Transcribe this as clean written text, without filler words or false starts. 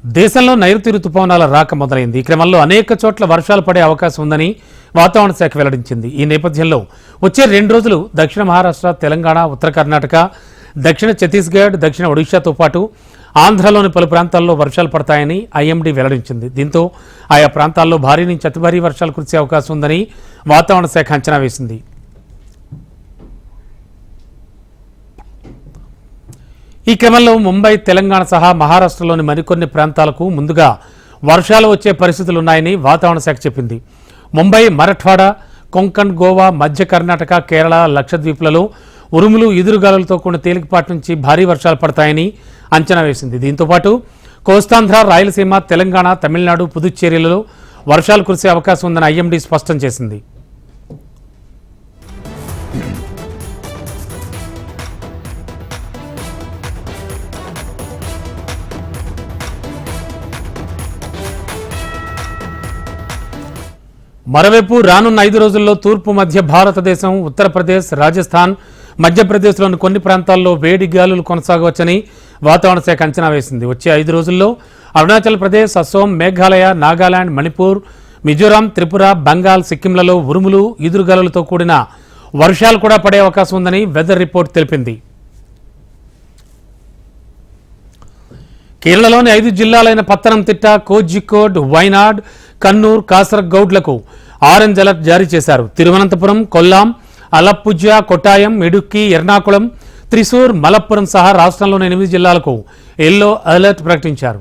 దేశంలో నైరుతి రుతుపవనాల రాక మొదలైంది. ఈ క్రమంలో అనేక చోట్ల వర్షాలు పడే అవకాశం ఉందని వాతావరణ శాఖ వెల్లడించింది. ఈ నేపథ్యంలో వచ్చే 2 రోజులు దక్షిణ మహారాష్ట్ర, తెలంగాణ, ఉత్తర కర్ణాటక, దక్షిణ ఛత్తీస్గఢ్, దక్షిణ ఒడిశాతో పాటు ఆంధ్రలోని పలు ప్రాంతాల్లో వర్షాలు పడతాయని ఐఎండీ వెల్లడించింది. దీంతో ఆయా ప్రాంతాల్లో భారీ నుంచి అతి భారీ వర్షాలు కురిసే అవకాశం ఉందని వాతావరణ శాఖ అంచనా వేసింది. ఈ క్రమంలో ముంబై, తెలంగాణ సహా మహారాష్ట్రలోని మరికొన్ని ప్రాంతాలకు ముందుగా వర్షాలు వచ్చే పరిస్థితులున్నాయని వాతావరణ శాఖ చెప్పింది. ముంబై, మరాఠ్వాడా, కొంకణ్, గోవా, మధ్య కర్ణాటక, కేరళ, లక్షద్వీప్లలో ఉరుములు, ఈదురుగాలులతో కూడిన తేలికపాటి నుంచి భారీ వర్షాలు పడతాయని అంచనా వేసింది. దీంతోపాటు కోస్తాంధ్ర, రాయలసీమ, తెలంగాణ, తమిళనాడు, పుదుచ్చేరిలలో వర్షాలు కురిసే అవకాశం ఉందని ఐఎండీ స్పష్టం చేసింది. మరోవైపు రానున్న 5 రోజుల్లో తూర్పు మధ్య భారతదేశం, ఉత్తరప్రదేశ్, రాజస్థాన్, మధ్యప్రదేశ్లోని కొన్ని ప్రాంతాల్లో వేడి గాలులు కొనసాగవచ్చని వాతావరణ శాఖ అంచనా వేసింది. వచ్చే 5 రోజుల్లో అరుణాచల్ ప్రదేశ్, అస్సోం, మేఘాలయ, నాగాలాండ్, మణిపూర్, మిజోరాం, త్రిపుర, బెంగాల్, సిక్కింలలో ఉరుములు, ఈదురుగాలులతో కూడిన వర్షాలు కూడా పడే అవకాశం ఉందని వెదర్ రిపోర్ట్ తెలిపింది. కేరళలోని 5 జిల్లాలైన పత్తనంతిట్ట, కోజికోడ్, వైనాడ్, కన్నూర్, కాసరగౌడ్లకు ఆరెంజ్ అలర్ట్ జారీ చేశారు. తిరువనంతపురం, కొల్లాం, అలప్పుజ, కొట్టాయం, ఇడుక్కి, ఎర్నాకుళం, త్రిశూర్, మలప్పురం సహా రాష్ట్రంలోని 8 జిల్లాలకు ఎల్లో అలర్ట్ ప్రకటించారు.